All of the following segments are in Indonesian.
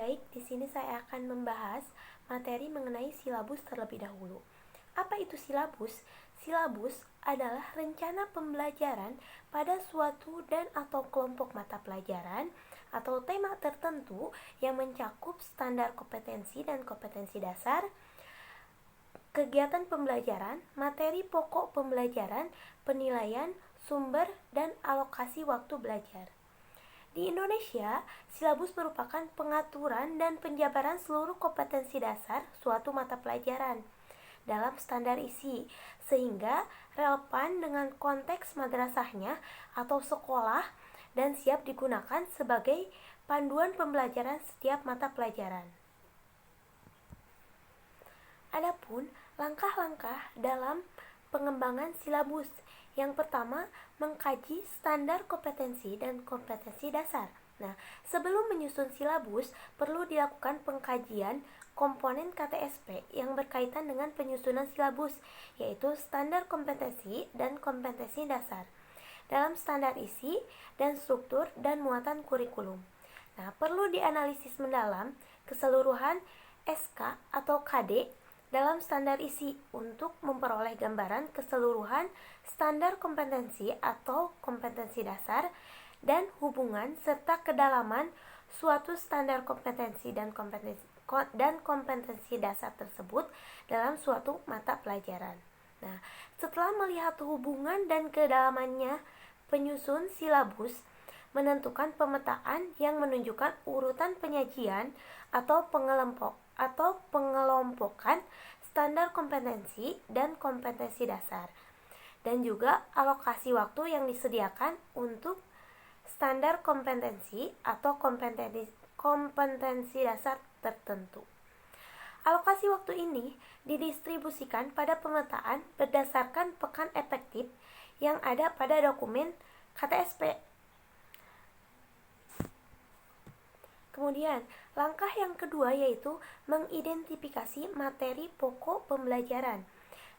Baik, di sini saya akan membahas materi mengenai silabus terlebih dahulu. Apa itu silabus? Silabus adalah rencana pembelajaran pada suatu dan atau kelompok mata pelajaran atau tema tertentu yang mencakup standar kompetensi dan kompetensi dasar, kegiatan pembelajaran, materi pokok pembelajaran, penilaian, sumber, dan alokasi waktu belajar. Di Indonesia, silabus merupakan pengaturan dan penjabaran seluruh kompetensi dasar suatu mata pelajaran dalam standar isi, sehingga relevan dengan konteks madrasahnya atau sekolah dan siap digunakan sebagai panduan pembelajaran setiap mata pelajaran. Adapun langkah-langkah dalam pengembangan silabus. Yang pertama, mengkaji standar kompetensi dan kompetensi dasar. Nah, sebelum menyusun silabus, perlu dilakukan pengkajian komponen KTSP yang berkaitan dengan penyusunan silabus, yaitu standar kompetensi dan kompetensi dasar, dalam standar isi dan struktur dan muatan kurikulum. Nah, perlu dianalisis mendalam keseluruhan SK atau KD dalam standar isi untuk memperoleh gambaran keseluruhan standar kompetensi atau kompetensi dasar dan hubungan serta kedalaman suatu standar kompetensi dan kompetensi dasar tersebut dalam suatu mata pelajaran. Nah, setelah melihat hubungan dan kedalamannya, penyusun silabus menentukan pemetaan yang menunjukkan urutan penyajian atau pengelompokan standar kompetensi dan kompetensi dasar, dan juga alokasi waktu yang disediakan untuk standar kompetensi atau kompetensi dasar tertentu. Alokasi waktu ini didistribusikan pada pemetaan berdasarkan pekan efektif yang ada pada dokumen KTSP. Kemudian, langkah yang kedua yaitu mengidentifikasi materi pokok pembelajaran.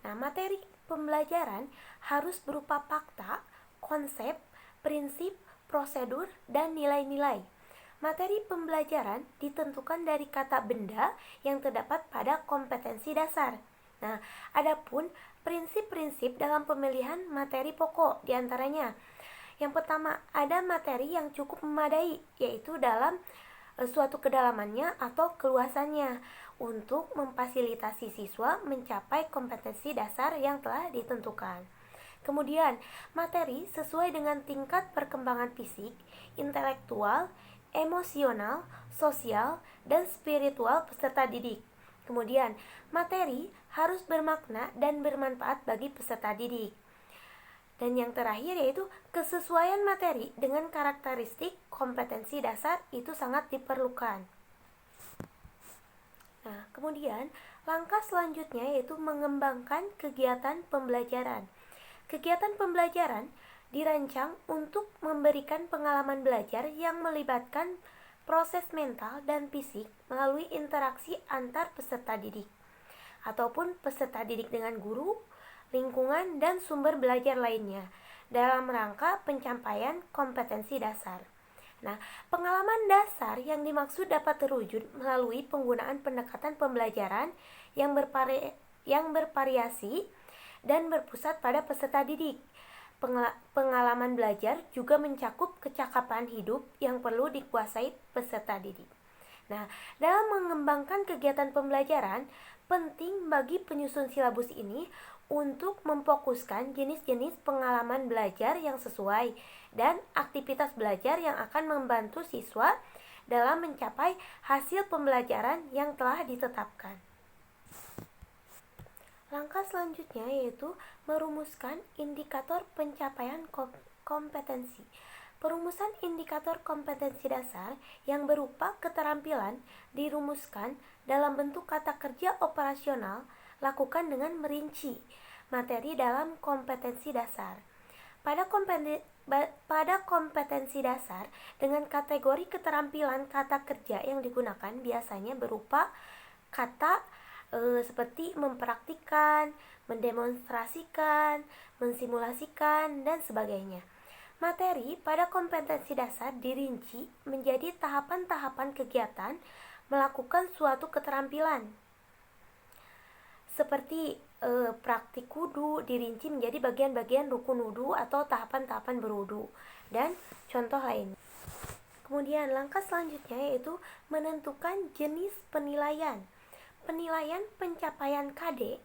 Nah, materi pembelajaran harus berupa fakta, konsep, prinsip, prosedur, dan nilai-nilai. Materi pembelajaran ditentukan dari kata benda yang terdapat pada kompetensi dasar. Nah, adapun prinsip-prinsip dalam pemilihan materi pokok diantaranya. Yang pertama, ada materi yang cukup memadai, yaitu dalam suatu kedalamannya atau keluasannya untuk memfasilitasi siswa mencapai kompetensi dasar yang telah ditentukan. Kemudian, materi sesuai dengan tingkat perkembangan fisik, intelektual, emosional, sosial, dan spiritual peserta didik. Kemudian, materi harus bermakna dan bermanfaat bagi peserta didik. Dan yang terakhir yaitu kesesuaian materi dengan karakteristik kompetensi dasar itu sangat diperlukan. Nah, kemudian langkah selanjutnya yaitu mengembangkan kegiatan pembelajaran. Kegiatan pembelajaran dirancang untuk memberikan pengalaman belajar yang melibatkan proses mental dan fisik melalui interaksi antar peserta didik ataupun peserta didik dengan guru, lingkungan, dan sumber belajar lainnya dalam rangka pencapaian kompetensi dasar. Nah, pengalaman dasar yang dimaksud dapat terwujud melalui penggunaan pendekatan pembelajaran yang bervariasi dan berpusat pada peserta didik. Pengalaman belajar juga mencakup kecakapan hidup yang perlu dikuasai peserta didik. Nah, dalam mengembangkan kegiatan pembelajaran, penting bagi penyusun silabus ini untuk memfokuskan jenis-jenis pengalaman belajar yang sesuai dan aktivitas belajar yang akan membantu siswa dalam mencapai hasil pembelajaran yang telah ditetapkan. Langkah selanjutnya yaitu merumuskan indikator pencapaian kompetensi. Perumusan indikator kompetensi dasar yang berupa keterampilan dirumuskan dalam bentuk kata kerja operasional. Lakukan dengan merinci materi dalam kompetensi dasar. Pada kompetensi dasar, dengan kategori keterampilan kata kerja yang digunakan biasanya berupa kata seperti mempraktikkan, mendemonstrasikan, mensimulasikan, dan sebagainya. Materi pada kompetensi dasar dirinci menjadi tahapan-tahapan kegiatan melakukan suatu keterampilan. Seperti praktik wudu dirinci menjadi bagian-bagian rukun wudu atau tahapan-tahapan berwudu dan contoh lain. Kemudian langkah selanjutnya yaitu menentukan jenis penilaian. Penilaian pencapaian KD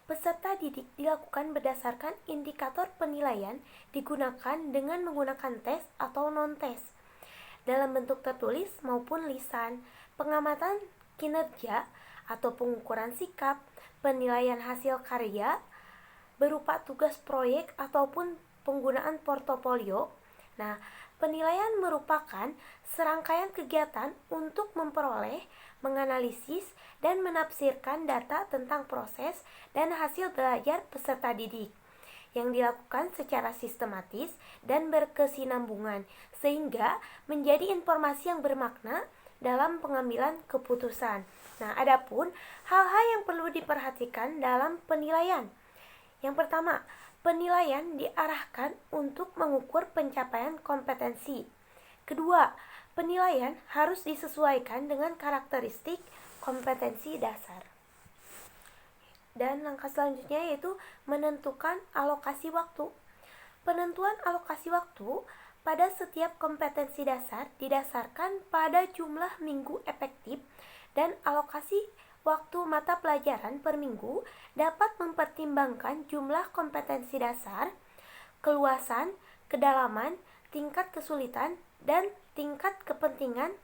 peserta didik dilakukan berdasarkan indikator penilaian digunakan dengan menggunakan tes atau non-tes dalam bentuk tertulis maupun lisan, pengamatan kinerja atau pengukuran sikap, penilaian hasil karya berupa tugas proyek ataupun penggunaan portofolio. Nah, penilaian merupakan serangkaian kegiatan untuk memperoleh, menganalisis, dan menafsirkan data tentang proses dan hasil belajar peserta didik yang dilakukan secara sistematis dan berkesinambungan sehingga menjadi informasi yang bermakna dalam pengambilan keputusan. Nah, adapun hal-hal yang perlu diperhatikan dalam penilaian. Yang pertama, penilaian diarahkan untuk mengukur pencapaian kompetensi. Kedua, penilaian harus disesuaikan dengan karakteristik kompetensi dasar. Dan langkah selanjutnya yaitu menentukan alokasi waktu. Penentuan alokasi waktu pada setiap kompetensi dasar didasarkan pada jumlah minggu efektif dan alokasi waktu mata pelajaran per minggu dapat mempertimbangkan jumlah kompetensi dasar, keluasan, kedalaman, tingkat kesulitan, dan tingkat kepentingan